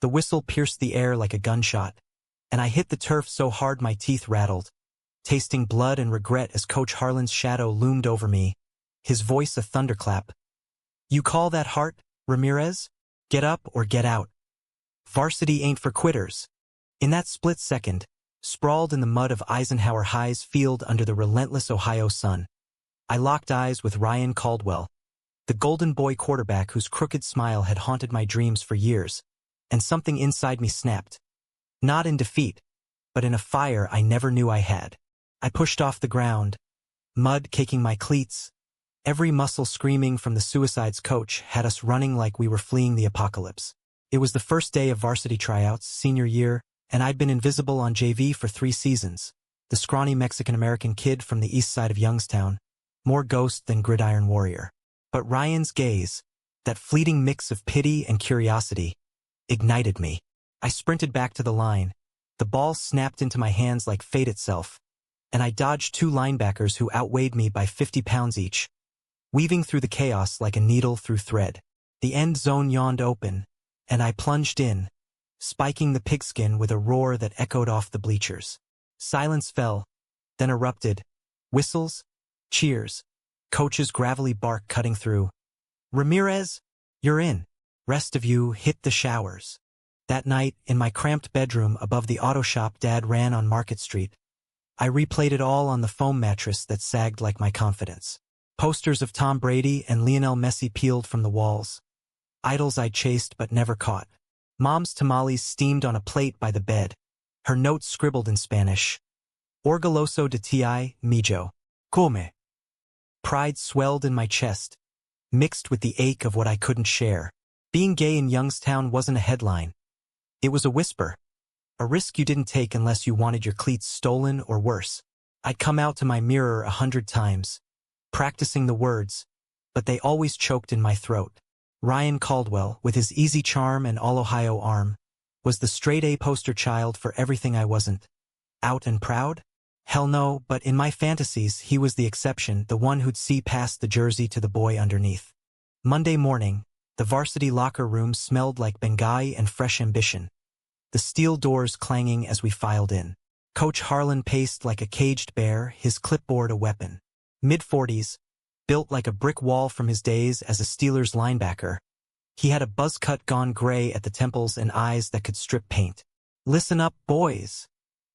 The whistle pierced the air like a gunshot, and I hit the turf so hard my teeth rattled, tasting blood and regret as Coach Harlan's shadow loomed over me, his voice a thunderclap. "You call that heart, Ramirez? Get up or get out. Varsity ain't for quitters." In that split second, sprawled in the mud of Eisenhower High's field under the relentless Ohio sun, I locked eyes with Ryan Caldwell, the golden boy quarterback whose crooked smile had haunted my dreams for years, and something inside me snapped. Not in defeat, but in a fire I never knew I had. I pushed off the ground, mud caking my cleats. Every muscle screaming from the suicide's coach had us running like we were fleeing the apocalypse. It was the first day of varsity tryouts, senior year, and I'd been invisible on JV for 3 seasons. The scrawny Mexican-American kid from the east side of Youngstown, more ghost than gridiron warrior. But Ryan's gaze, that fleeting mix of pity and curiosity, ignited me. I sprinted back to the line. The ball snapped into my hands like fate itself, and I dodged 2 linebackers who outweighed me by 50 pounds each, weaving through the chaos like a needle through thread. The end zone yawned open, and I plunged in, spiking the pigskin with a roar that echoed off the bleachers. Silence fell, then erupted. Whistles, cheers, Coach's gravelly bark cutting through. "Ramirez, you're in. Rest of you hit the showers." That night, in my cramped bedroom above the auto shop Dad ran on Market Street, I replayed it all on the foam mattress that sagged like my confidence. Posters of Tom Brady and Lionel Messi peeled from the walls. Idols I chased but never caught. Mom's tamales steamed on a plate by the bed, her notes scribbled in Spanish. "Orgulloso de ti, mijo. Come." Pride swelled in my chest, mixed with the ache of what I couldn't share. Being gay in Youngstown wasn't a headline. It was a whisper. A risk you didn't take unless you wanted your cleats stolen or worse. I'd come out to my mirror 100 times, practicing the words, but they always choked in my throat. Ryan Caldwell, with his easy charm and all-Ohio arm, was the straight-A poster child for everything I wasn't. Out and proud? Hell no, but in my fantasies he was the exception, the one who'd see past the jersey to the boy underneath. Monday morning, the varsity locker room smelled like Benghazi and fresh ambition, the steel doors clanging as we filed in. Coach Harlan paced like a caged bear, his clipboard a weapon. Mid-40s, built like a brick wall from his days as a Steelers linebacker, he had a buzz cut gone gray at the temples and eyes that could strip paint. "Listen up, boys,"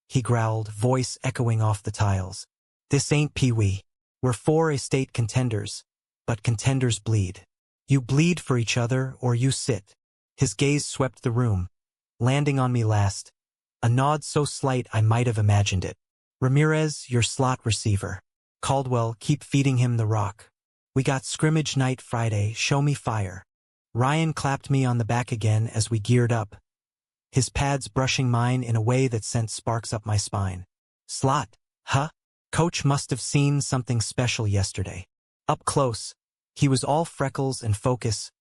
he growled, voice echoing off the tiles. "This ain't Pee-wee. We're 4A state contenders, but contenders bleed. You bleed for each other or you sit." His gaze swept the room, landing on me last, a nod so slight I might have imagined it. "Ramirez, your slot receiver. Caldwell, keep feeding him the rock. We got scrimmage night Friday, show me fire." Ryan clapped me on the back again as we geared up, his pads brushing mine in a way that sent sparks up my spine. "Slot, huh?" Coach must have seen something special yesterday. Up close, he was all freckles and focus,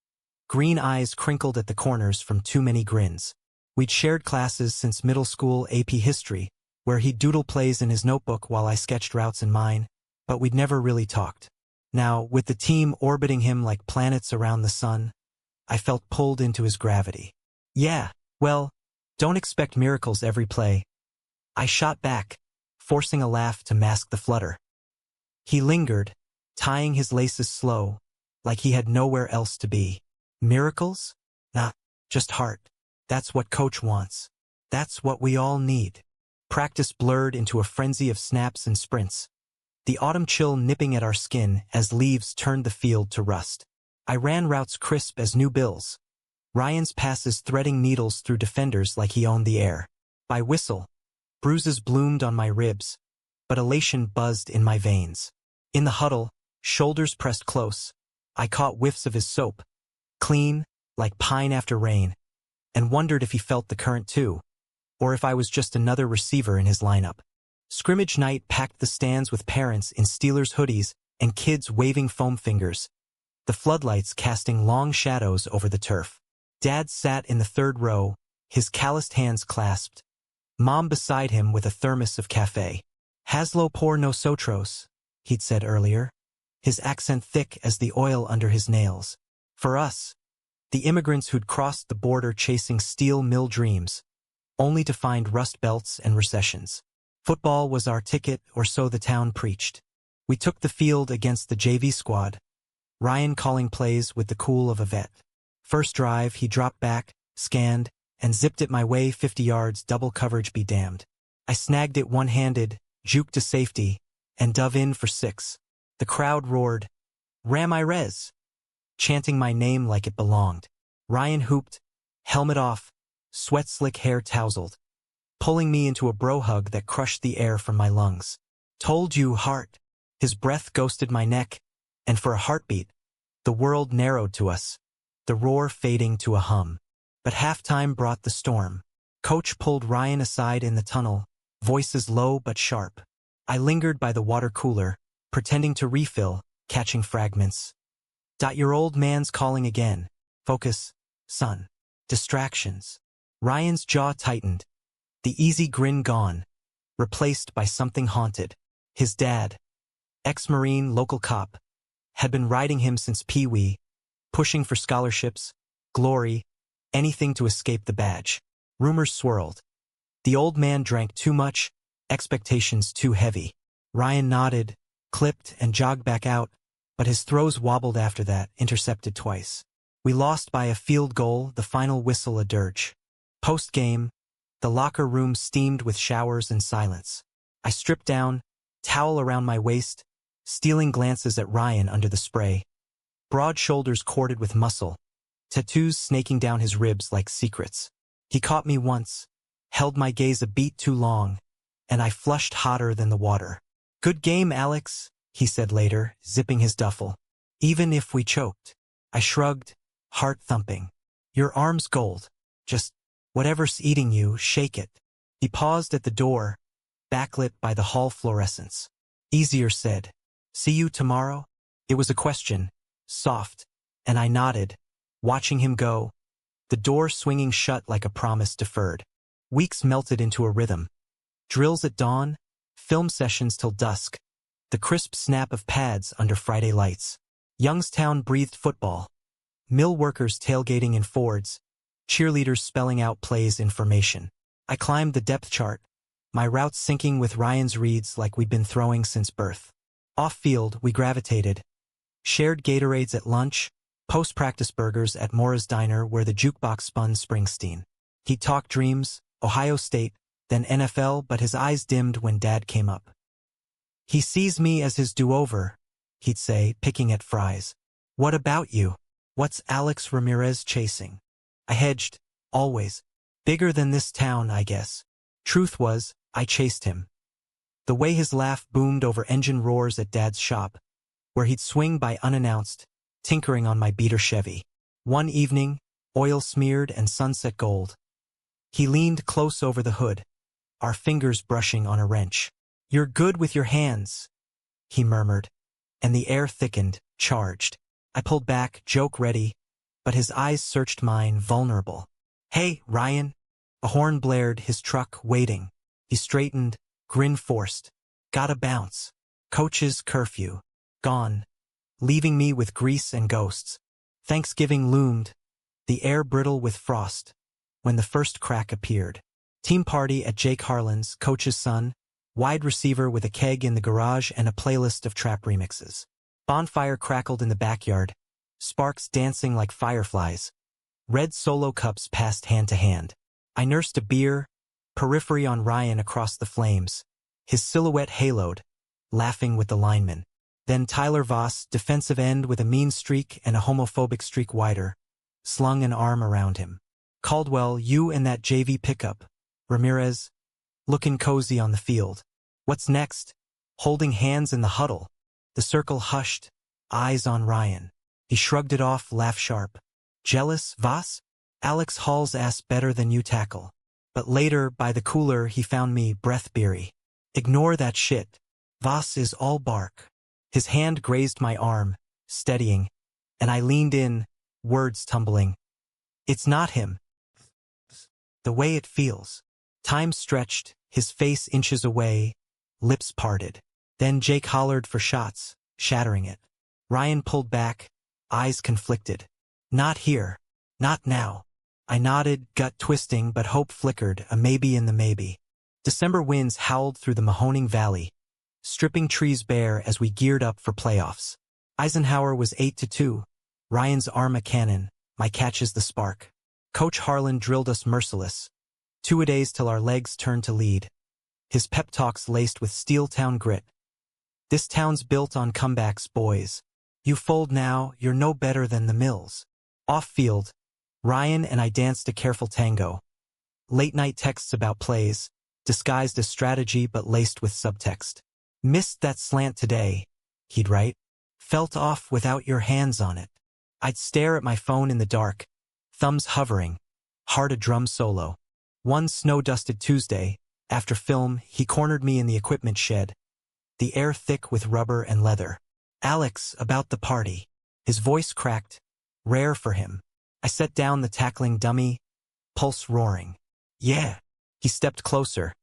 green eyes crinkled at the corners from too many grins. We'd shared classes since middle school AP history, where he'd doodle plays in his notebook while I sketched routes in mine, but we'd never really talked. Now, with the team orbiting him like planets around the sun, I felt pulled into his gravity. "Yeah, well, don't expect miracles every play." I shot back, forcing a laugh to mask the flutter. He lingered, tying his laces slow, like he had nowhere else to be. "Miracles? Nah, just heart. That's what Coach wants. That's what we all need." Practice blurred into a frenzy of snaps and sprints, the autumn chill nipping at our skin as leaves turned the field to rust. I ran routes crisp as new bills, Ryan's passes threading needles through defenders like he owned the air. By whistle, bruises bloomed on my ribs, but elation buzzed in my veins. In the huddle, shoulders pressed close, I caught whiffs of his soap, clean, like pine after rain, and wondered if he felt the current too, or if I was just another receiver in his lineup. Scrimmage night packed the stands with parents in Steelers hoodies and kids waving foam fingers, the floodlights casting long shadows over the turf. Dad sat in the third row, his calloused hands clasped, Mom beside him with a thermos of cafe. "Hazlo por nosotros," he'd said earlier, his accent thick as the oil under his nails. "For us." The immigrants who'd crossed the border chasing steel mill dreams, only to find rust belts and recessions. Football was our ticket, or so the town preached. We took the field against the JV squad, Ryan calling plays with the cool of a vet. First drive, he dropped back, scanned, and zipped it my way 50 yards, double coverage be damned. I snagged it one-handed, juked to safety, and dove in for 6. The crowd roared, "Ram I res!" chanting my name like it belonged. Ryan hooped, helmet off, sweat-slick hair tousled, pulling me into a bro hug that crushed the air from my lungs. "Told you, heart." His breath ghosted my neck, and for a heartbeat, the world narrowed to us, the roar fading to a hum. But halftime brought the storm. Coach pulled Ryan aside in the tunnel, voices low but sharp. I lingered by the water cooler, pretending to refill, catching fragments. "Your old man's calling again. Focus, son. Distractions." Ryan's jaw tightened, the easy grin gone, replaced by something haunted. His dad, ex-Marine local cop, had been riding him since Pee-wee, pushing for scholarships, glory, anything to escape the badge. Rumors swirled. The old man drank too much, expectations too heavy. Ryan nodded, clipped, and jogged back out, but his throws wobbled after that, intercepted twice. We lost by a field goal, the final whistle a dirge. Post-game, the locker room steamed with showers and silence. I stripped down, towel around my waist, stealing glances at Ryan under the spray. Broad shoulders corded with muscle, tattoos snaking down his ribs like secrets. He caught me once, held my gaze a beat too long, and I flushed hotter than the water. "Good game, Alex," he said later, zipping his duffel. "Even if we choked." I shrugged, heart thumping. "Your arm's gold. Just whatever's eating you, shake it." He paused at the door, backlit by the hall fluorescence. Easier said. "See you tomorrow?" It was a question, soft, and I nodded, watching him go, the door swinging shut like a promise deferred. Weeks melted into a rhythm. Drills at dawn, film sessions till dusk, the crisp snap of pads under Friday lights. Youngstown breathed football. Mill workers tailgating in Fords, cheerleaders spelling out plays in formation. I climbed the depth chart, my routes syncing with Ryan's reads like we'd been throwing since birth. Off-field, we gravitated. Shared Gatorades at lunch, post-practice burgers at Mora's Diner where the jukebox spun Springsteen. He'd talk dreams, Ohio State, then NFL, but his eyes dimmed when Dad came up. "He sees me as his do-over," he'd say, picking at fries. "What about you? What's Alex Ramirez chasing?" I hedged, always. "Bigger than this town, I guess." Truth was, I chased him. The way his laugh boomed over engine roars at Dad's shop, where he'd swing by unannounced, tinkering on my beater Chevy. One evening, oil-smeared and sunset gold, he leaned close over the hood, our fingers brushing on a wrench. "You're good with your hands," he murmured, and the air thickened, charged. I pulled back, joke ready, but his eyes searched mine, vulnerable. "Hey, Ryan." A horn blared, his truck waiting. He straightened, grin forced. "Gotta bounce. Coach's curfew. Gone. Leaving me with grease and ghosts." Thanksgiving loomed, the air brittle with frost, when the first crack appeared. Team party at Jake Harlan's, Coach's son, wide receiver with a keg in the garage and a playlist of trap remixes. Bonfire crackled in the backyard, sparks dancing like fireflies. Red Solo cups passed hand to hand. I nursed a beer, periphery on Ryan across the flames, his silhouette haloed, laughing with the linemen. Then Tyler Voss, defensive end with a mean streak and a homophobic streak wider, slung an arm around him. "Caldwell, you and that JV pickup. Ramirez, looking cozy on the field. What's next?" Holding hands in the huddle, the circle hushed, eyes on Ryan. He shrugged it off, laughed sharp. "Jealous, Voss? Alex hauls ass better than you tackle." But later, by the cooler, he found me breath-beery. "Ignore that shit. Voss is all bark." His hand grazed my arm, steadying, and I leaned in, words tumbling. "It's not him. The way it feels." Time stretched, his face inches away, lips parted. Then Jake hollered for shots, shattering it. Ryan pulled back, eyes conflicted. "Not here." Not now. I nodded, gut twisting, but hope flickered, a maybe in the maybe. December winds howled through the Mahoning Valley, stripping trees bare as we geared up for playoffs. Eisenhower was 8-2. Ryan's arm a cannon, my catches the spark. Coach Harlan drilled us merciless. 2-a-days till our legs turned to lead. His pep talks laced with Steel Town grit. This town's built on comebacks, boys. You fold now, you're no better than the Mills. Off-field, Ryan and I danced a careful tango. Late-night texts about plays, disguised as strategy but laced with subtext. Missed that slant today, he'd write. Felt off without your hands on it. I'd stare at my phone in the dark, thumbs hovering, heart a drum solo. One snow-dusted Tuesday, after film, he cornered me in the equipment shed, the air thick with rubber and leather. Alex, about the party. His voice cracked, rare for him. I set down the tackling dummy, pulse roaring. Yeah. He stepped closer,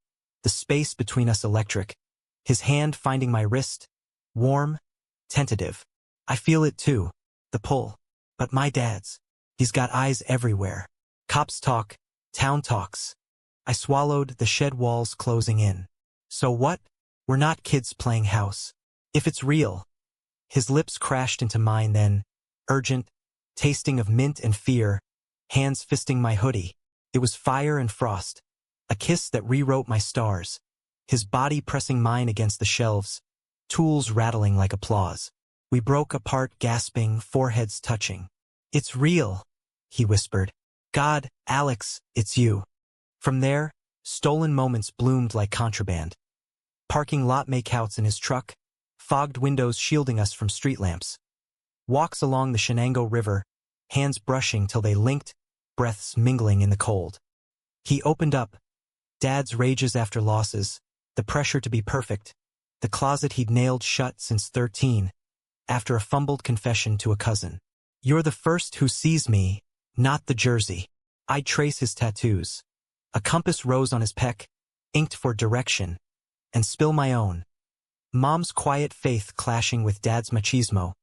the space between us electric, his hand finding my wrist, warm, tentative. I feel it too, the pull. But my dad's. He's got eyes everywhere. Cops talk, town talks. I swallowed, the shed walls closing in. So what? We're not kids playing house. If it's real. His lips crashed into mine then, urgent, tasting of mint and fear, hands fisting my hoodie. It was fire and frost, a kiss that rewrote my stars. His body pressing mine against the shelves, tools rattling like applause. We broke apart gasping, foreheads touching. It's real, he whispered. God, Alex, it's you. From there, stolen moments bloomed like contraband. Parking lot makeouts in his truck, fogged windows shielding us from street lamps. Walks along the Shenango River, hands brushing till they linked, breaths mingling in the cold. He opened up. Dad's rages after losses, the pressure to be perfect, the closet he'd nailed shut since 13, after a fumbled confession to a cousin. You're the first who sees me, not the jersey. I'd trace his tattoos. A compass rose on his pec, inked for direction, and spill my own. Mom's quiet faith clashing with Dad's machismo,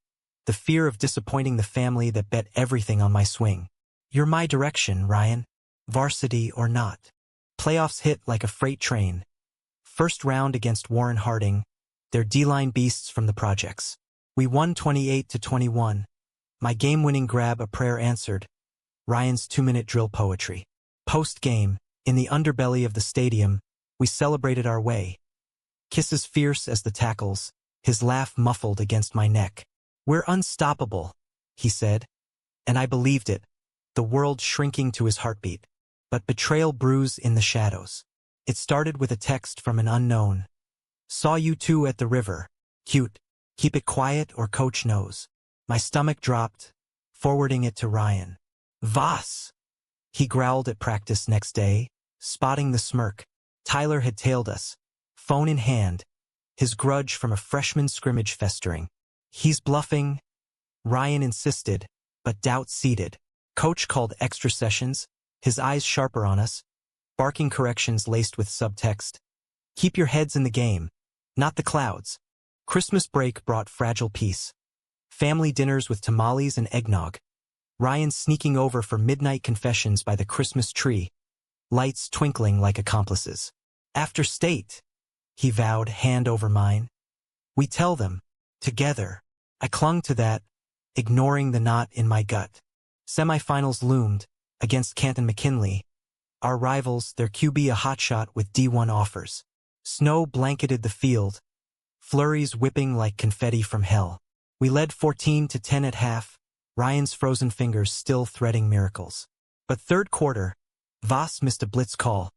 the fear of disappointing the family that bet everything on my swing. You're my direction, Ryan. Varsity or not. Playoffs hit like a freight train. First round against Warren Harding, their D-line beasts from the projects. We won 28-21. My game-winning grab a prayer answered. Ryan's 2-minute drill poetry. Post-game, in the underbelly of the stadium, we celebrated our way. Kisses fierce as the tackles, his laugh muffled against my neck. We're unstoppable, he said. And I believed it, the world shrinking to his heartbeat. But betrayal brews in the shadows. It started with a text from an unknown. Saw you two at the river. Cute. Keep it quiet or coach knows. My stomach dropped, forwarding it to Ryan. Voss! He growled at practice next day, spotting the smirk. Tyler had tailed us, phone in hand, his grudge from a freshman scrimmage festering. He's bluffing, Ryan insisted, but doubt seeded. Coach called extra sessions, his eyes sharper on us, barking corrections laced with subtext. Keep your heads in the game, not the clouds. Christmas break brought fragile peace. Family dinners with tamales and eggnog. Ryan sneaking over for midnight confessions by the Christmas tree, lights twinkling like accomplices. After state, he vowed, hand over mine. We tell them, together. I clung to that, ignoring the knot in my gut. Semifinals loomed, against Canton McKinley. Our rivals, their QB a hotshot with D1 offers. Snow blanketed the field, flurries whipping like confetti from hell. We led 14-10 at half, Ryan's frozen fingers still threading miracles. But third quarter, Voss missed a blitz call.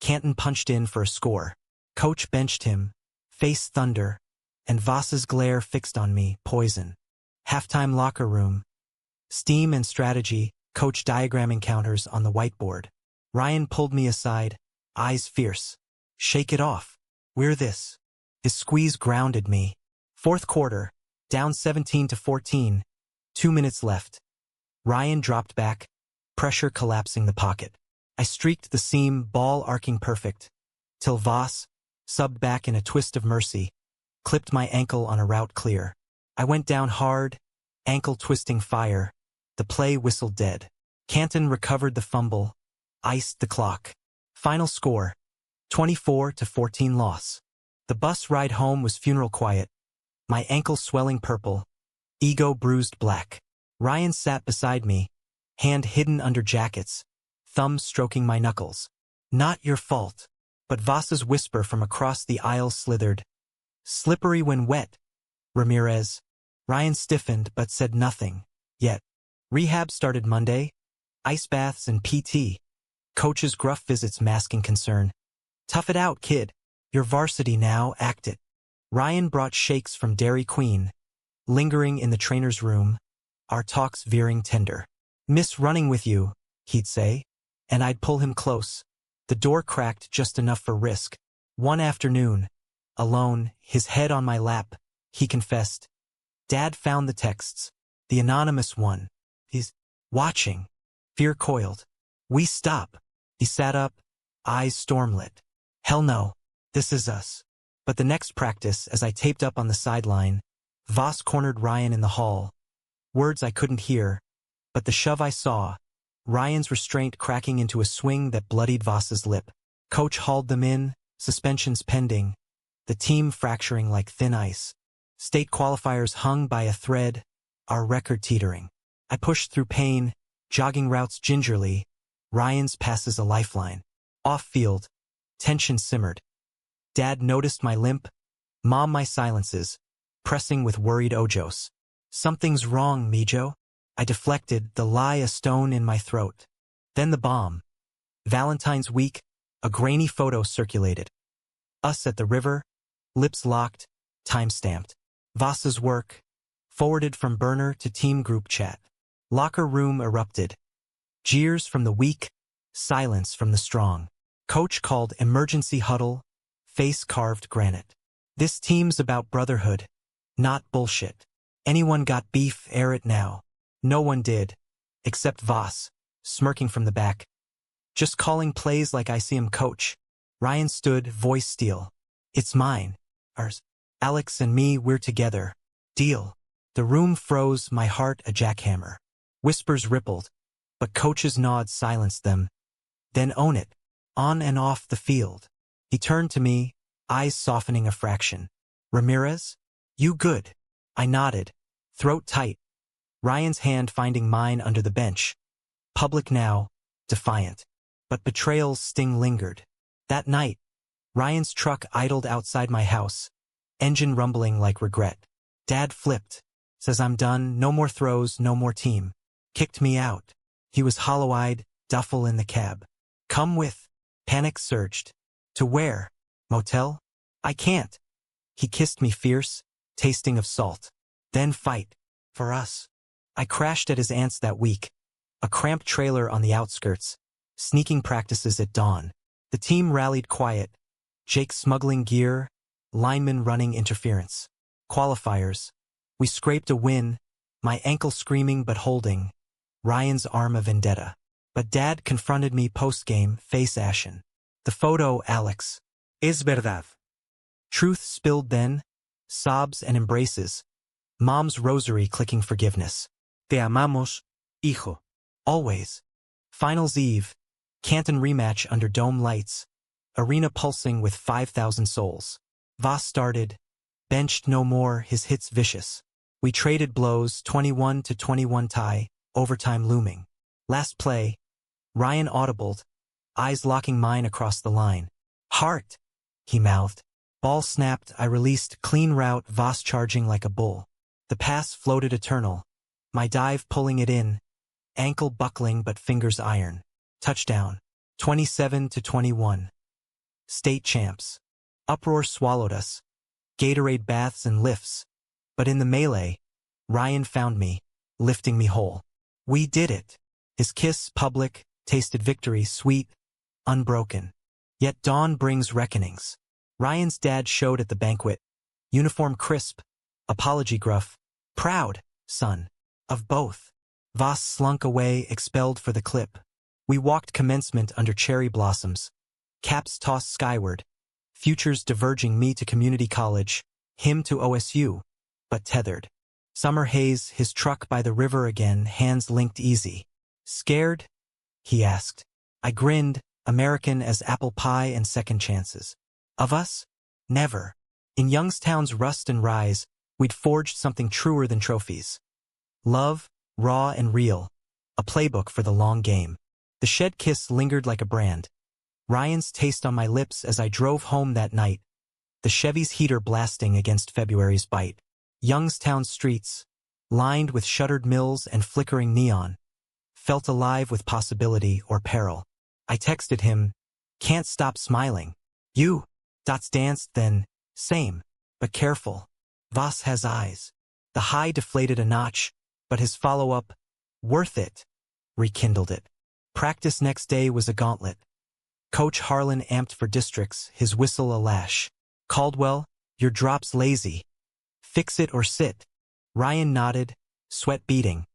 Canton punched in for a score. Coach benched him, face thunder, and Voss's glare fixed on me, poison. Halftime locker room. Steam and strategy, coach diagramming counters on the whiteboard. Ryan pulled me aside, eyes fierce. Shake it off. We're this. His squeeze grounded me. Fourth quarter, down 17-14, 2 minutes left. Ryan dropped back, pressure collapsing the pocket. I streaked the seam, ball arcing perfect, till Voss, subbed back in a twist of mercy, clipped my ankle on a route clear. I went down hard, ankle twisting fire, the play whistled dead. Canton recovered the fumble, iced the clock. Final score, 24-14 loss. The bus ride home was funeral quiet. My ankle swelling purple, ego bruised black. Ryan sat beside me, hand hidden under jackets, thumb stroking my knuckles. Not your fault. But Voss's whisper from across the aisle slithered. Slippery when wet, Ramirez. Ryan stiffened but said nothing. Yet, rehab started Monday. Ice baths and PT. Coach's gruff visits masking concern. Tough it out, kid. You're varsity now, act it. Ryan brought shakes from Dairy Queen. Lingering in the trainer's room, our talks veering tender. Miss running with you, he'd say, and I'd pull him close. The door cracked just enough for risk. One afternoon, alone, his head on my lap, he confessed. Dad found the texts. The anonymous one. He's watching. Fear coiled. We stop. He sat up, eyes stormlit. Hell no. This is us. But the next practice, as I taped up on the sideline, Voss cornered Ryan in the hall. Words I couldn't hear, but the shove I saw. Ryan's restraint cracking into a swing that bloodied Voss's lip. Coach hauled them in, suspensions pending, the team fracturing like thin ice. State qualifiers hung by a thread, our record teetering. I pushed through pain, jogging routes gingerly, Ryan's passes a lifeline. Off-field, tension simmered. Dad noticed my limp, Mom my silences, pressing with worried ojos. Something's wrong, Mijo. I deflected, the lie a stone in my throat. Then the bomb. Valentine's week, a grainy photo circulated. Us at the river, lips locked, time-stamped. Voss's work, forwarded from burner to team group chat. Locker room erupted. Jeers from the weak, silence from the strong. Coach called emergency huddle, face carved granite. This team's about brotherhood, not bullshit. Anyone got beef, air it now. No one did, except Voss, smirking from the back. Just calling plays like I see him coach. Ryan stood, voice steel. It's mine. Ours. Alex and me, we're together. Deal. The room froze, my heart a jackhammer. Whispers rippled, but Coach's nods silenced them. Then own it. On and off the field. He turned to me, eyes softening a fraction. Ramirez? You good? I nodded, throat tight. Ryan's hand finding mine under the bench. Public now, defiant. But betrayal's sting lingered. That night, Ryan's truck idled outside my house, engine rumbling like regret. Dad flipped, says I'm done, no more throws, no more team. Kicked me out. He was hollow-eyed, duffel in the cab. Come with. Panic surged. To where? Motel? I can't. He kissed me fierce, tasting of salt. Then fight. For us. I crashed at his aunt's that week. A cramped trailer on the outskirts. Sneaking practices at dawn. The team rallied quiet. Jake smuggling gear, linemen running interference. Qualifiers. We scraped a win, my ankle screaming but holding. Ryan's arm a vendetta. But Dad confronted me post-game, face ashen. The photo, Alex. Es verdad. Truth spilled then, sobs and embraces. Mom's rosary clicking forgiveness. Te amamos, hijo. Always. Finals Eve. Canton rematch under dome lights. Arena pulsing with 5,000 souls. Voss started. Benched no more, his hits vicious. We traded blows, 21-21 tie, overtime looming. Last play. Ryan audibled, eyes locking mine across the line. Heart, he mouthed. Ball snapped, I released, clean route, Voss charging like a bull. The pass floated eternal. My dive pulling it in. Ankle buckling but fingers iron. Touchdown. 27-21. State champs. Uproar swallowed us. Gatorade baths and lifts. But in the melee, Ryan found me, lifting me whole. We did it. His kiss, public, tasted victory, sweet, unbroken. Yet dawn brings reckonings. Ryan's dad showed at the banquet. Uniform crisp, apology gruff. Proud, son. Of both. Voss slunk away, expelled for the clip. We walked commencement under cherry blossoms. Caps tossed skyward. Futures diverging, me to community college, him to OSU, but tethered. Summer haze, his truck by the river again, hands linked easy. Scared? He asked. I grinned, American as apple pie and second chances. Of us? Never. In Youngstown's rust and rise, we'd forged something truer than trophies. Love, raw and real. A playbook for the long game. The shed kiss lingered like a brand. Ryan's taste on my lips as I drove home that night. The Chevy's heater blasting against February's bite. Youngstown's streets, lined with shuttered mills and flickering neon, felt alive with possibility or peril. I texted him, can't stop smiling. You. Dots danced then, same, but careful. Voss has eyes. The high deflated a notch, but his follow-up, worth it, rekindled it. Practice next day was a gauntlet. Coach Harlan amped for districts, his whistle a lash. Caldwell, your drop's lazy. Fix it or sit. Ryan nodded, sweat beading.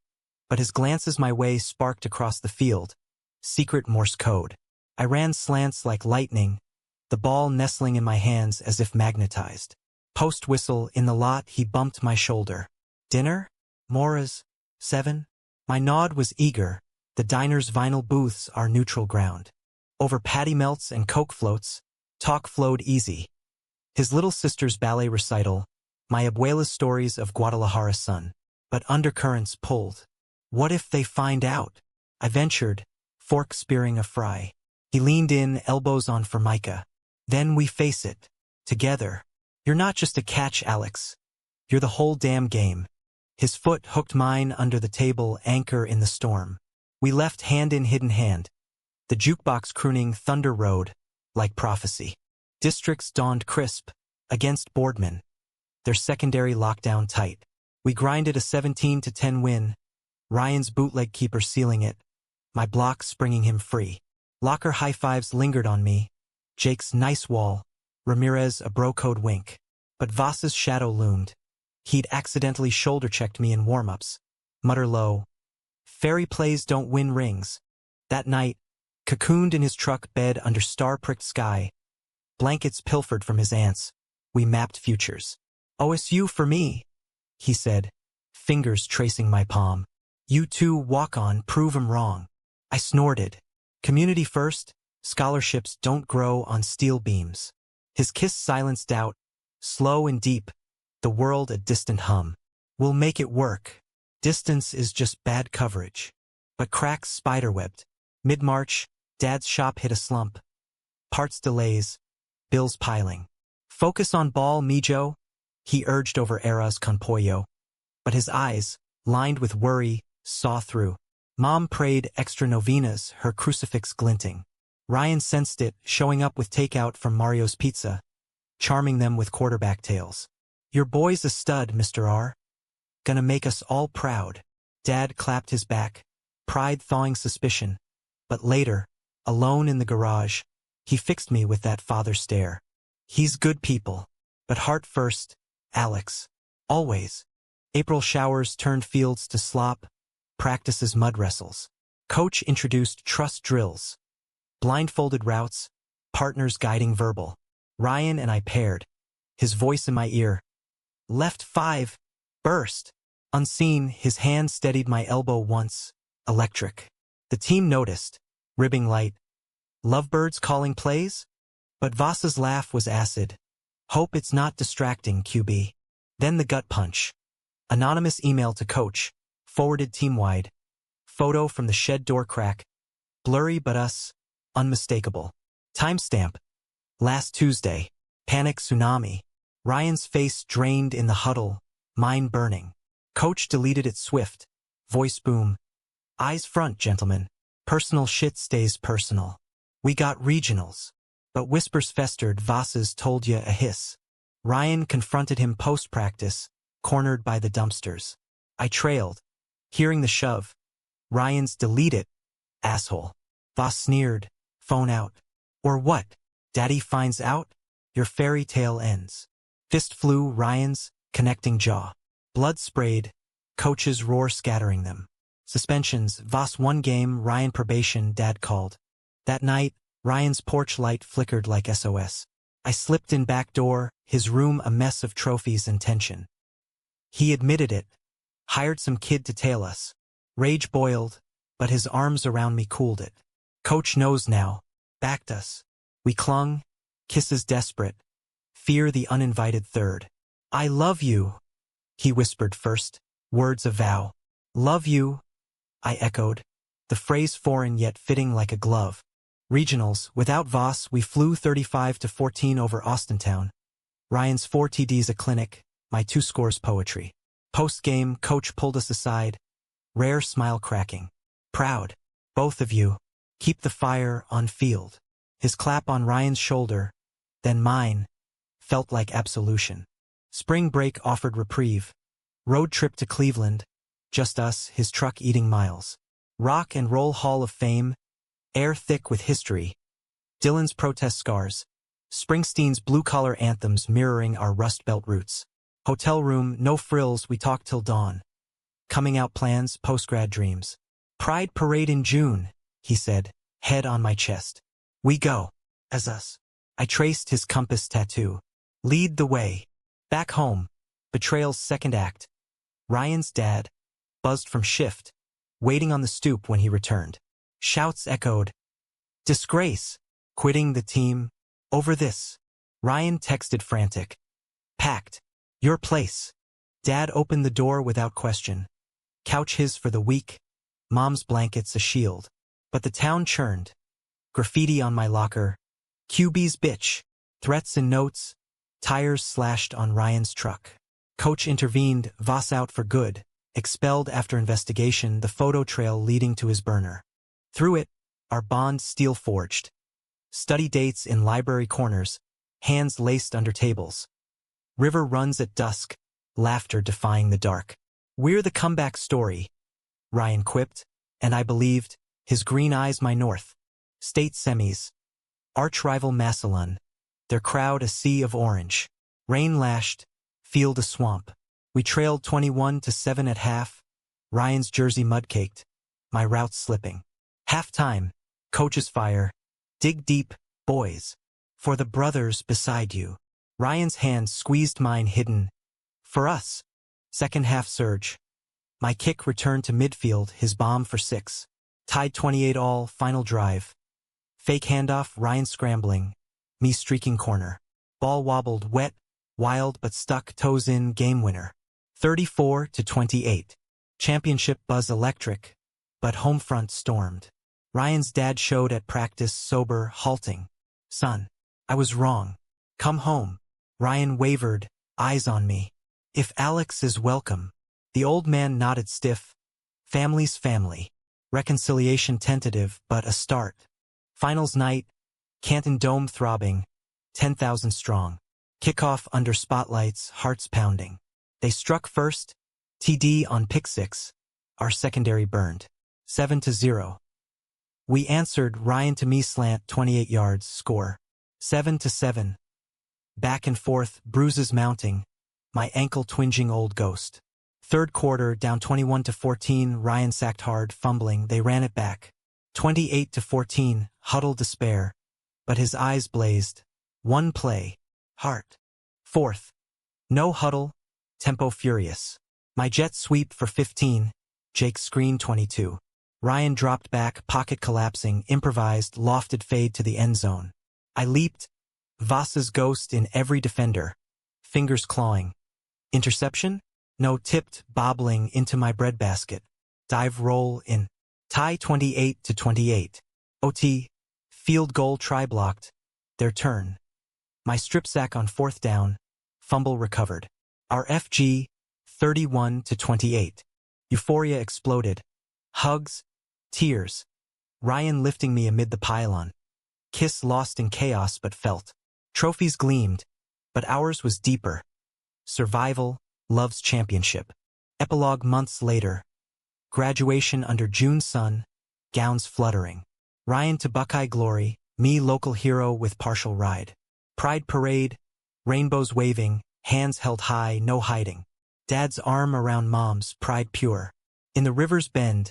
But his glances my way sparked across the field. Secret Morse code. I ran slants like lightning, the ball nestling in my hands as if magnetized. Post whistle in the lot, he bumped my shoulder. Dinner? Mora's? 7? My nod was eager. The diner's vinyl booths are neutral ground. Over patty melts and Coke floats, talk flowed easy. His little sister's ballet recital, my abuela's stories of Guadalajara sun. But undercurrents pulled. What if they find out? I ventured, fork spearing a fry. He leaned in, elbows on Formica. Then we face it. Together. You're not just a catch, Alex. You're the whole damn game. His foot hooked mine under the table, anchor in the storm. We left hand in hidden hand. The jukebox crooning Thunder Road, like prophecy. Districts dawned crisp, against Boardman. Their secondary lockdown tight. We grinded a 17-10 win. Ryan's bootleg keeper sealing it. My block springing him free. Locker high fives lingered on me. Jake's nice wall. Ramirez a bro code wink. But Voss's shadow loomed. He'd accidentally shoulder-checked me in warm-ups. Mutter low. Fairy plays don't win rings. That night, cocooned in his truck bed under star-pricked sky. Blankets pilfered from his aunts. We mapped futures. OSU for me, he said, fingers tracing my palm. You two walk on, prove 'em wrong. I snorted. Community first, scholarships don't grow on steel beams. His kiss silenced doubt, slow and deep, the world a distant hum. We'll make it work. Distance is just bad coverage. But cracks spiderwebbed. Mid-March, Dad's shop hit a slump. Parts delays, bills piling. Focus on ball, Mijo, he urged over Eras con pollo. But his eyes, lined with worry, saw through. Mom prayed extra novenas, her crucifix glinting. Ryan sensed it, showing up with takeout from Mario's Pizza, charming them with quarterback tales. Your boy's a stud, Mr. R. Gonna make us all proud. Dad clapped his back, pride thawing suspicion. But later, alone in the garage, he fixed me with that father stare. He's good people, but heart first, Alex. Always. April showers turned fields to slop, practices mud wrestles. Coach introduced trust drills. Blindfolded routes, partners guiding verbal. Ryan and I paired. His voice in my ear. Left 5. Burst. Unseen, his hand steadied my elbow once. Electric. The team noticed. Ribbing light. Lovebirds calling plays? But Voss's laugh was acid. Hope it's not distracting, QB. Then the gut punch. Anonymous email to coach. Forwarded team-wide. Photo from the shed door crack. Blurry but us. Unmistakable. Timestamp. Last Tuesday. Panic tsunami. Ryan's face drained in the huddle. Mine burning. Coach deleted it swift. Voice boom. Eyes front, gentlemen. Personal shit stays personal. We got regionals. But whispers festered. Voss's told ya a hiss. Ryan confronted him post-practice, cornered by the dumpsters. I trailed. Hearing the shove. Ryan's delete it. Asshole. Voss sneered. Phone out. Or what? Daddy finds out? Your fairy tale ends. Fist flew. Ryan's, connecting jaw. Blood sprayed. Coach's roar scattering them. Suspensions. Voss 1 game. Ryan probation. Dad called. That night, Ryan's porch light flickered like SOS. I slipped in back door, his room a mess of trophies and tension. He admitted it. Hired some kid to tail us. Rage boiled, but his arms around me cooled it. Coach knows now. Backed us. We clung, kisses desperate. Fear the uninvited third. I love you, he whispered first, words of vow. Love you, I echoed, the phrase foreign yet fitting like a glove. Regionals, without Voss, we flew 35-14 over Austintown. Ryan's 4 TDs a clinic, my 2 scores poetry. Post-game, coach pulled us aside, rare smile cracking. Proud, both of you, keep the fire on field. His clap on Ryan's shoulder, then mine, felt like absolution. Spring break offered reprieve. Road trip to Cleveland, just us, his truck eating miles. Rock and Roll Hall of Fame, air thick with history. Dylan's protest scars. Springsteen's blue-collar anthems mirroring our Rust Belt roots. Hotel room, no frills, we talked till dawn. Coming out plans, post-grad dreams. Pride parade in June, he said, head on my chest. We go, as us. I traced his compass tattoo. Lead the way. Back home. Betrayal's second act. Ryan's dad, buzzed from shift, waiting on the stoop when he returned. Shouts echoed. Disgrace. Quitting the team. Over this. Ryan texted frantic. Packed. Your place. Dad opened the door without question. Couch his for the week. Mom's blankets a shield. But the town churned. Graffiti on my locker. QB's bitch. Threats and notes. Tires slashed on Ryan's truck. Coach intervened, Voss out for good. Expelled after investigation, the photo trail leading to his burner. Through it, our bond steel forged. Study dates in library corners, hands laced under tables. River runs at dusk, laughter defying the dark. We're the comeback story, Ryan quipped, and I believed, his green eyes my north. State semis. Arch-rival Massillon, their crowd a sea of orange. Rain lashed, field a swamp. We trailed 21-7 at half, Ryan's jersey mud-caked, my route slipping. Half-time, coach's fire. Dig deep, boys. For the brothers beside you. Ryan's hand squeezed mine hidden. For us. Second half surge. My kick returned to midfield, his bomb for 6. Tied 28 all, final drive. Fake handoff, Ryan scrambling. Me streaking corner. Ball wobbled, wet, wild but stuck, toes in, game winner. 34-28. Championship buzz electric, but home front stormed. Ryan's dad showed at practice, sober, halting. Son, I was wrong. Come home. Ryan wavered, eyes on me. If Alex is welcome. The old man nodded stiff. Family's family. Reconciliation tentative, but a start. Finals night. Canton Dome throbbing. 10,000 strong. Kickoff under spotlights, hearts pounding. They struck first. TD on pick 6. Our secondary burned. 7-0. We answered, Ryan to me slant, 28 yards, score. 7-7. Back and forth, bruises mounting. My ankle twinging old ghost. Third quarter, down 21-14, Ryan sacked hard, fumbling, they ran it back. 28-14, huddled despair. But his eyes blazed. One play. Heart. Fourth. No huddle. Tempo furious. My jet sweep for 15. Jake screen 22. Ryan dropped back, pocket collapsing, improvised, lofted fade to the end zone. I leaped. Voss's ghost in every defender. Fingers clawing. Interception? No, tipped, bobbling into my breadbasket. Dive roll in. Tie 28-28. OT. Field goal try blocked. Their turn. My strip sack on 4th down. Fumble recovered. Our FG. 31-28. Euphoria exploded. Hugs. Tears. Ryan lifting me amid the pylon. Kiss lost in chaos but felt. Trophies gleamed. But ours was deeper. Survival. Love's championship. Epilogue months later. Graduation under June sun. Gowns fluttering. Ryan to Buckeye glory. Me local hero with partial ride. Pride parade. Rainbows waving. Hands held high, no hiding. Dad's arm around mom's, pride pure. In the river's bend.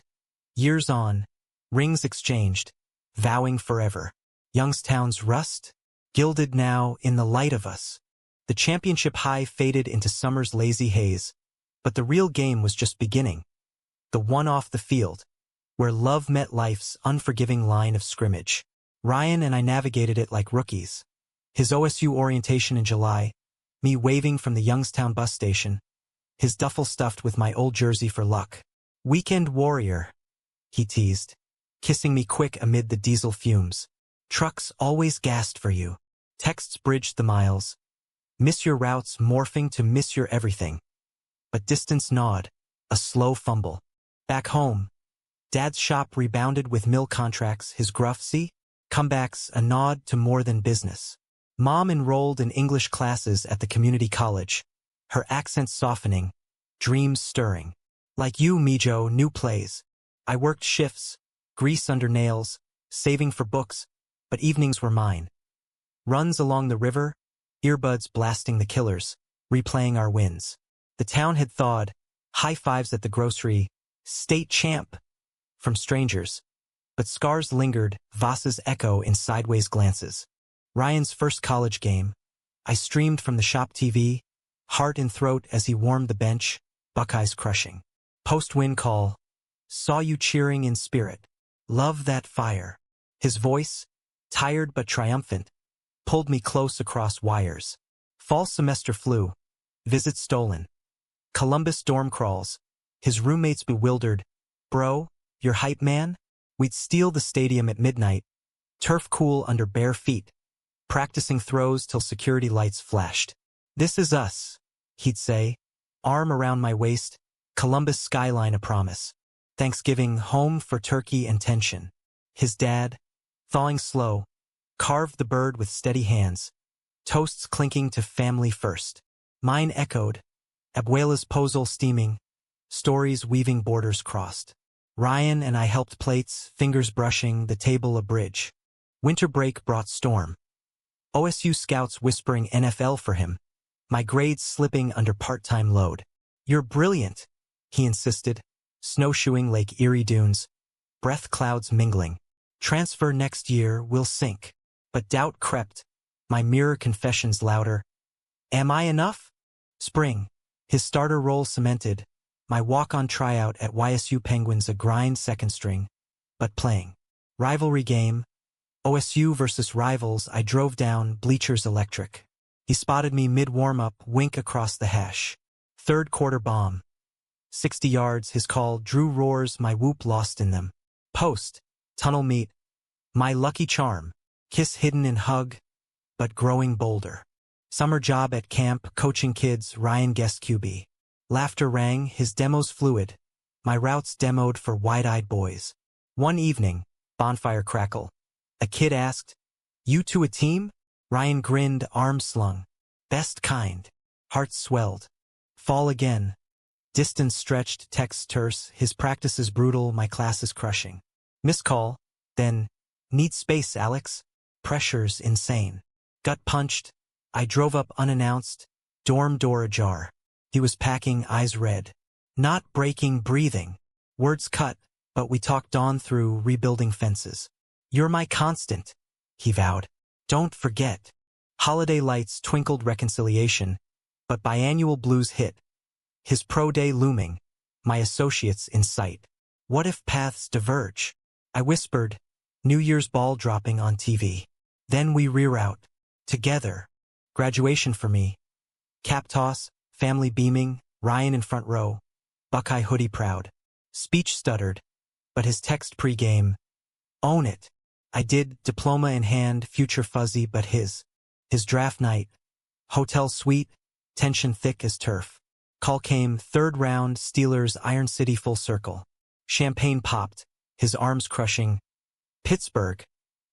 Years on. Rings exchanged. Vowing forever. Youngstown's rust. Gilded now in the light of us. The championship high faded into summer's lazy haze. But the real game was just beginning. The one off the field. where love met life's unforgiving line of scrimmage. Ryan and I navigated it like rookies. His OSU orientation in July, me waving from the Youngstown bus station, his duffel stuffed with my old jersey for luck. Weekend warrior, he teased, kissing me quick amid the diesel fumes. Trucks always gassed for you. Texts bridged the miles. Miss your routes morphing to miss your everything. But distance gnawed, a slow fumble. Back home, Dad's shop rebounded with mill contracts, his gruff comebacks a nod to more than business. Mom enrolled in English classes at the community college, her accent softening, dreams stirring. Like you, Mijo, new plays. I worked shifts, grease under nails, saving for books, but evenings were mine. Runs along the river, earbuds blasting the Killers, replaying our wins. The town had thawed, high fives at the grocery, state champ, from strangers. But scars lingered, Voss's echo in sideways glances. Ryan's first college game. I streamed from the shop TV, heart in throat as he warmed the bench, Buckeyes crushing. Post-win call. Saw you cheering in spirit. Love that fire. His voice, tired but triumphant, pulled me close across wires. Fall semester flu. Visit stolen. Columbus dorm crawls. His roommates bewildered. Bro, your hype man? We'd steal the stadium at midnight, turf cool under bare feet, practicing throws till security lights flashed. This is us, he'd say, arm around my waist, Columbus skyline a promise. Thanksgiving home for turkey and tension. His dad, thawing slow, carved the bird with steady hands, toasts clinking to family first. Mine echoed, abuela's pozole steaming, stories weaving borders crossed. Ryan and I helped plates, fingers brushing, the table a bridge. Winter break brought storm. OSU scouts whispering NFL for him, my grades slipping under part-time load. You're brilliant, he insisted, snowshoeing Lake Erie dunes, breath clouds mingling. Transfer next year will sink. But doubt crept, my mirror confessions louder. Am I enough? Spring, his starter role cemented, my walk-on tryout at YSU Penguins a grind second string, but playing. Rivalry game, OSU versus rivals, I drove down, bleachers electric. He spotted me mid-warm-up, wink across the hash. Third quarter bomb. 60 yards, his call, Drew roars, my whoop lost in them. Post, tunnel meet, my lucky charm, kiss hidden in hug, but growing bolder. Summer job at camp, coaching kids, Ryan guest QB. Laughter rang, his demos fluid, my routes demoed for wide-eyed boys. One evening, bonfire crackle. A kid asked, you two a team? Ryan grinned, arms slung. Best kind. Heart swelled. Fall again. Distance stretched, text terse, his practice is brutal, my class is crushing. Miss call, then, need space, Alex. Pressure's insane. Gut punched. I drove up unannounced, dorm door ajar. He was packing, eyes red. Not breaking, breathing. Words cut, but we talked on through rebuilding fences. You're my constant, he vowed. Don't forget. Holiday lights twinkled reconciliation, but biannual blues hit. His pro day looming, my associates in sight. What if paths diverge? I whispered, New Year's ball dropping on TV. Then we reroute. Together. Graduation for me. Cap toss, family beaming, Ryan in front row. Buckeye hoodie proud. Speech stuttered, but his text pregame. Own it. I did, diploma in hand, future fuzzy, but his draft night. Hotel suite, tension thick as turf. Call came, third round, Steelers, Iron City full circle. Champagne popped, his arms crushing. Pittsburgh.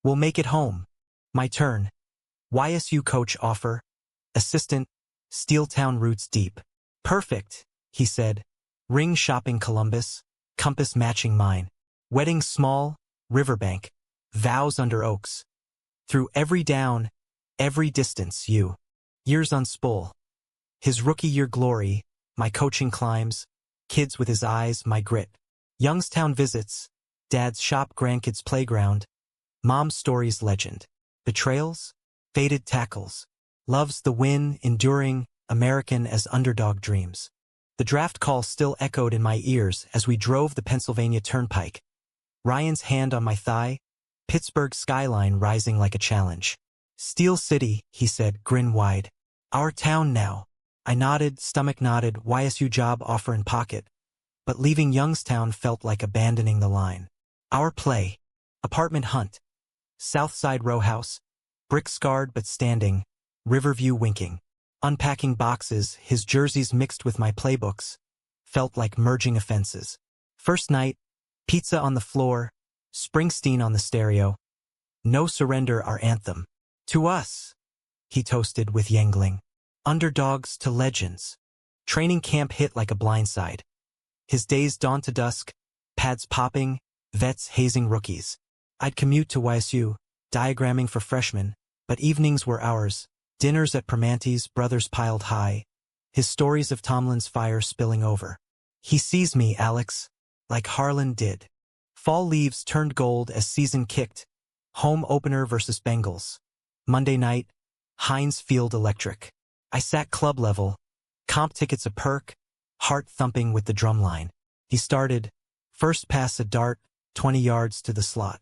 We'll make it home. My turn. YSU coach offer. Assistant. Steeltown roots deep. Perfect, he said. Ring shopping Columbus. Compass matching mine. Wedding small. Riverbank. Vows under oaks. Through every down, every distance, you. Years unspool. His rookie year glory. My coaching climbs. Kids with his eyes, my grit. Youngstown visits. Dad's shop, grandkids playground. Mom's stories legend. Betrayals. Faded tackles. Love's the win, enduring, American as underdog dreams. The draft call still echoed in my ears as we drove the Pennsylvania Turnpike. Ryan's hand on my thigh, Pittsburgh skyline rising like a challenge. Steel City, he said, grin wide. Our town now. I nodded, stomach knotted, YSU job offer in pocket. But leaving Youngstown felt like abandoning the line. Our play. Apartment hunt. Southside row house. Brick scarred but standing. Riverview winking. Unpacking boxes, his jerseys mixed with my playbooks. Felt like merging offenses. First night, pizza on the floor, Springsteen on the stereo. No surrender our anthem. To us, he toasted with Yangling. Underdogs to legends. Training camp hit like a blindside. His days dawn to dusk, pads popping, vets hazing rookies. I'd commute to YSU, diagramming for freshmen, but evenings were ours. Dinners at Permante's, brothers piled high. His stories of Tomlin's fire spilling over. He sees me, Alex, like Harlan did. Fall leaves turned gold as season kicked. Home opener versus Bengals. Monday night, Heinz Field electric. I sat club level, comp tickets a perk, heart thumping with the drumline. He started, first pass a dart, 20 yards to the slot.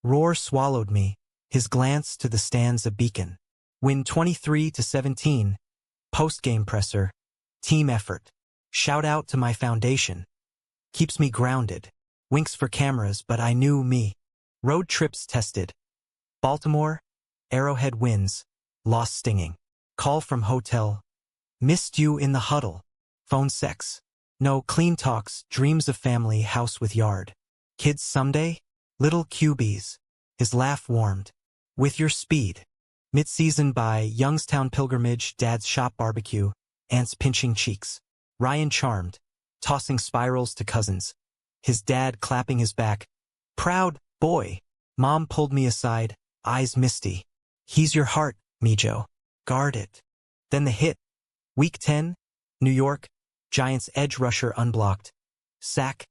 Roar swallowed me, his glance to the stands a beacon. Win 23-17, post-game presser, team effort. Shout out to my foundation. Keeps me grounded. Winks for cameras, but I knew me. Road trips tested. Baltimore, Arrowhead wins, loss stinging. Call from hotel. Missed you in the huddle. Phone sex. No clean talks, dreams of family, house with yard. Kids someday? Little QBs. His laugh warmed. With your speed. Mid-season by Youngstown pilgrimage, dad's shop barbecue, aunts pinching cheeks. Ryan charmed, tossing spirals to cousins. His dad clapping his back. Proud boy. Mom pulled me aside, eyes misty. He's your heart, Mijo. Guard it. Then the hit. Week 10, New York, Giants edge rusher unblocked. Sack,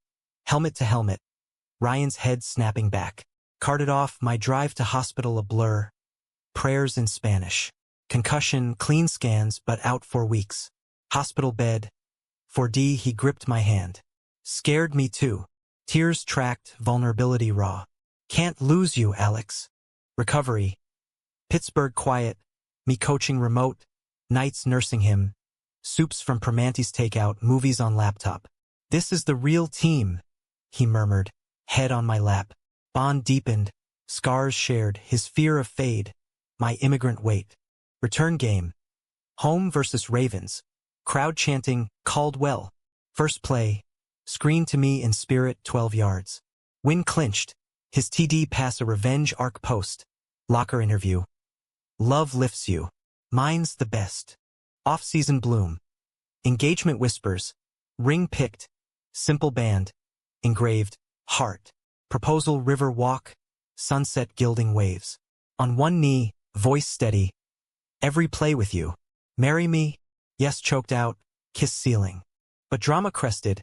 helmet to helmet. Ryan's head snapping back. Carted off, my drive to hospital a blur. Prayers in Spanish. Concussion, clean scans, but out 4 weeks. Hospital bed. 4D, he gripped my hand. Scared me too. Tears tracked, vulnerability raw. Can't lose you, Alex. Recovery. Pittsburgh quiet. Me coaching remote. Nights nursing him. Soups from Permante's takeout, movies on laptop. This is the real team, he murmured, head on my lap. Bond deepened, scars shared, his fear of fade. My immigrant weight. Return game. Home versus Ravens. Crowd chanting, Caldwell. First play. Screen to me in spirit, 12 yards. Win clinched. His TD pass a revenge arc post. Locker interview. Love lifts you. Mine's the best. Off-season bloom. Engagement whispers. Ring picked. Simple band. Engraved. Heart. Proposal river walk. Sunset gilding waves. On one knee, voice steady. Every play with you. Marry me? Yes choked out. Kiss ceiling. But drama crested.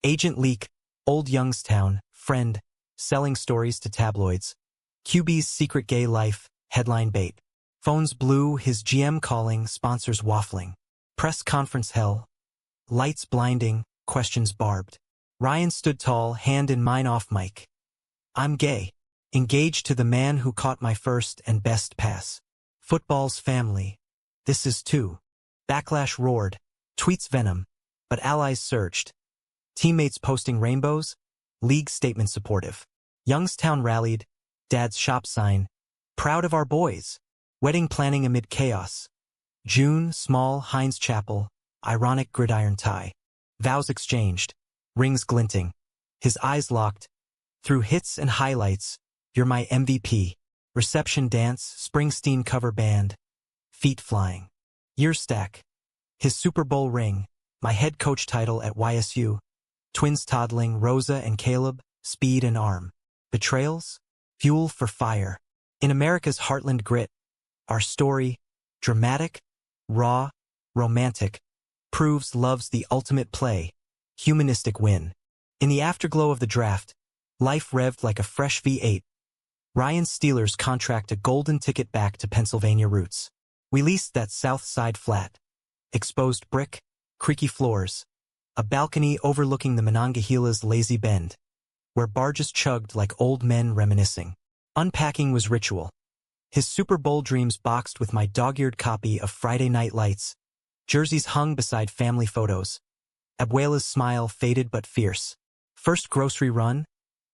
Agent leak. Old Youngstown. Friend. Selling stories to tabloids. QB's secret gay life. Headline bait. Phones blue, his GM calling, sponsors waffling. Press conference hell. Lights blinding, questions barbed. Ryan stood tall, hand in mine off mic. I'm gay. Engaged to the man who caught my first and best pass. Football's family. This is too. Backlash roared. Tweets venom. But allies surged. Teammates posting rainbows. League statement supportive. Youngstown rallied. Dad's shop sign. Proud of our boys. Wedding planning amid chaos. June, small, Heinz Chapel. Ironic gridiron tie. Vows exchanged. Rings glinting. His eyes locked. Through hits and highlights. You're my MVP. Reception dance, Springsteen cover band. Feet flying. Year stack. His Super Bowl ring. My head coach title at YSU. Twins toddling, Rosa and Caleb. Speed and arm. Betrayals? Fuel for fire. In America's heartland grit. Our story, dramatic, raw, romantic, proves love's the ultimate play, humanistic win. In the afterglow of the draft, life revved like a fresh V8. Ryan's Steelers contract a golden ticket back to Pennsylvania roots. We leased that south side flat. Exposed brick, creaky floors, a balcony overlooking the Monongahela's lazy bend. where barges chugged like old men reminiscing. Unpacking was ritual. His Super Bowl dreams boxed with my dog-eared copy of Friday Night Lights. Jerseys hung beside family photos. Abuela's smile faded but fierce. First grocery run,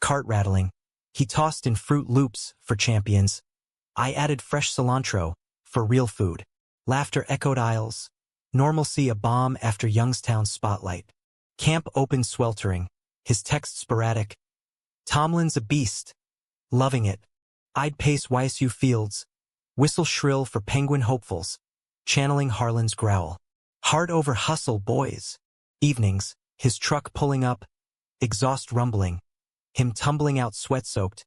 cart rattling. He tossed in Fruit Loops for champions. I added fresh cilantro for real food. Laughter echoed aisles. Normalcy a bomb after Youngstown's spotlight. Camp opened sweltering. His text sporadic. Tomlin's a beast. Loving it. I'd pace YSU fields. Whistle shrill for Penguin hopefuls. Channeling Harlan's growl. Hard over hustle, boys. Evenings, his truck pulling up. Exhaust rumbling. Him tumbling out sweat-soaked.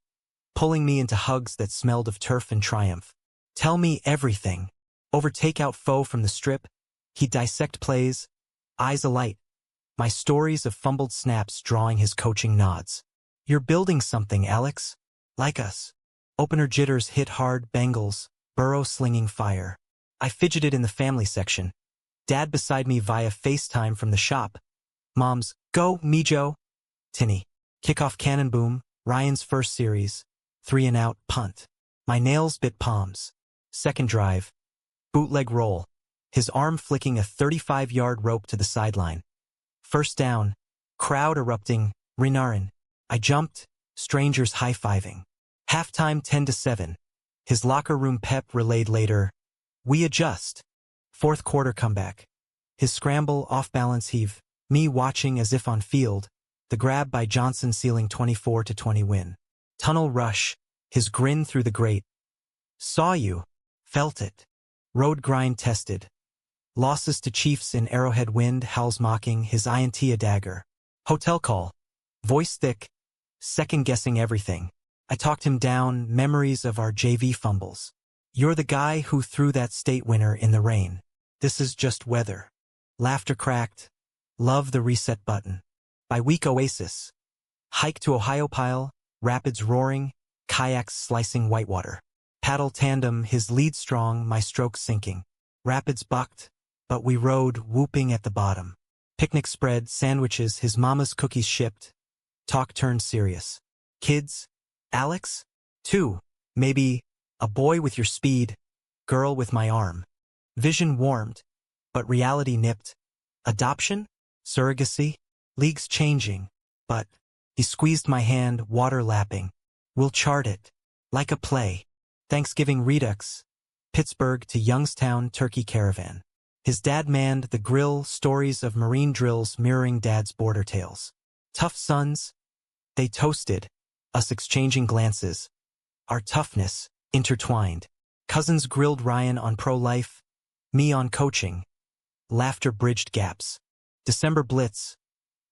Pulling me into hugs that smelled of turf and triumph. Tell me everything. Over takeout foe from the strip. He'd dissect plays. Eyes alight. My stories of fumbled snaps drawing his coaching nods. You're building something, Alex. Like us. Opener jitters hit hard, Bengals, burrow slinging fire. I fidgeted in the family section. Dad beside me via FaceTime from the shop. Mom's, go, Mijo. Tinny. Kickoff cannon boom, Ryan's first series. 3 and out, punt. My nails bit palms. Second drive. Bootleg roll. His arm flicking a 35-yard rope to the sideline. First down. Crowd erupting, Renarin. I jumped, strangers high-fiving. Halftime 10-7. His locker room pep relayed later. We adjust. Fourth quarter comeback. His scramble, off-balance heave. Me watching as if on field. The grab by Johnson sealing 24-20 win. Tunnel rush. His grin through the grate. Saw you. Felt it. Road grind tested. Losses to Chiefs in Arrowhead wind, howls mocking, his INT a dagger. Hotel call. Voice thick. Second-guessing everything. I talked him down, memories of our JV fumbles. You're the guy who threw that state winner in the rain. This is just weather. Laughter cracked. Love the reset button. By week Oasis. Hike to Ohio pile, rapids roaring, kayaks slicing whitewater. Paddle tandem, his lead strong, my stroke sinking. Rapids bucked, but we rode, whooping at the bottom. Picnic spread, sandwiches, his mama's cookies shipped. Talk turned serious. Kids? Alex? 2. Maybe. A boy with your speed. Girl with my arm. Vision warmed. But reality nipped. Adoption? Surrogacy? Leagues changing. But. He squeezed my hand, water lapping. We'll chart it. Like a play. Thanksgiving Redux. Pittsburgh to Youngstown Turkey Caravan. His dad manned the grill, stories of Marine drills mirroring dad's border tales. Tough sons. They toasted. Us exchanging glances. Our toughness, intertwined. Cousins grilled Ryan on pro-life. Me on coaching. Laughter bridged gaps. December blitz.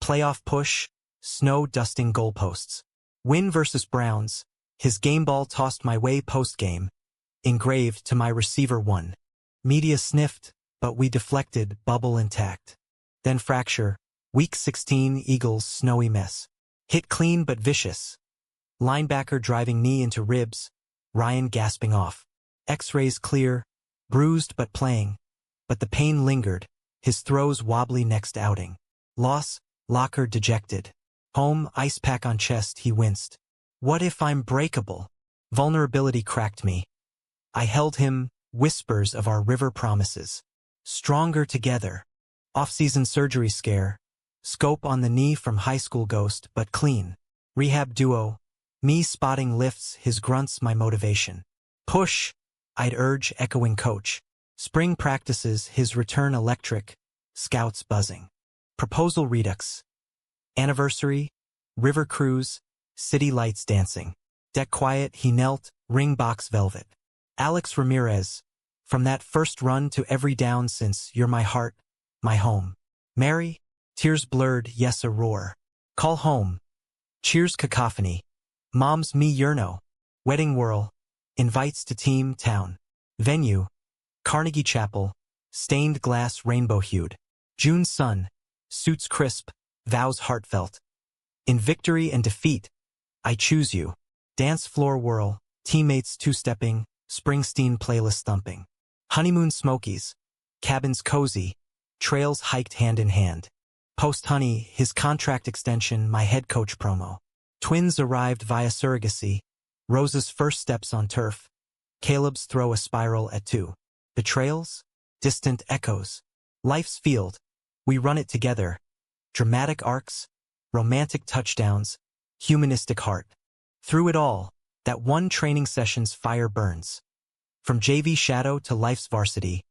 Playoff push. Snow dusting goalposts. Win versus Browns. His game ball tossed my way post-game. Engraved to my receiver 1. Media sniffed, but we deflected, bubble intact. Then fracture. Week 16 Eagles snowy mess. Hit clean but vicious. Linebacker driving knee into ribs. Ryan gasping off. X-rays clear. Bruised but playing. But the pain lingered. His throws wobbly next outing. Loss. Locker dejected. Home, ice pack on chest, he winced. What if I'm breakable? Vulnerability cracked me. I held him, whispers of our river promises. Stronger together. Off-season surgery scare. Scope on the knee from high school ghost, but clean. Rehab duo. Me spotting lifts, his grunts my motivation. Push, I'd urge echoing coach. Spring practices, his return electric. Scouts buzzing. Proposal redux. Anniversary. River cruise. City lights dancing. Deck quiet, he knelt, ring box velvet. Alex Ramirez. From that first run to every down since, you're my heart, my home. Mary. Tears blurred, yes a roar. Call home. Cheers cacophony. Mom's me yearno. Wedding whirl. Invites to team town. Venue. Carnegie Chapel. Stained glass rainbow hued. June sun. Suits crisp. Vows heartfelt. In victory and defeat. I choose you. Dance floor whirl. Teammates two-stepping. Springsteen playlist thumping. Honeymoon smokies. Cabins cozy. Trails hiked hand in hand. Post honey, his contract extension, my head coach promo. Twins arrived via surrogacy. Rosa's first steps on turf. Caleb's throw a spiral at 2. Betrayals? Distant echoes. Life's field. We run it together. Dramatic arcs. Romantic touchdowns. Humanistic heart. Through it all, that one training session's fire burns. From JV Shadow to life's varsity.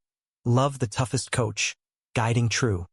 Love the toughest coach. Guiding true.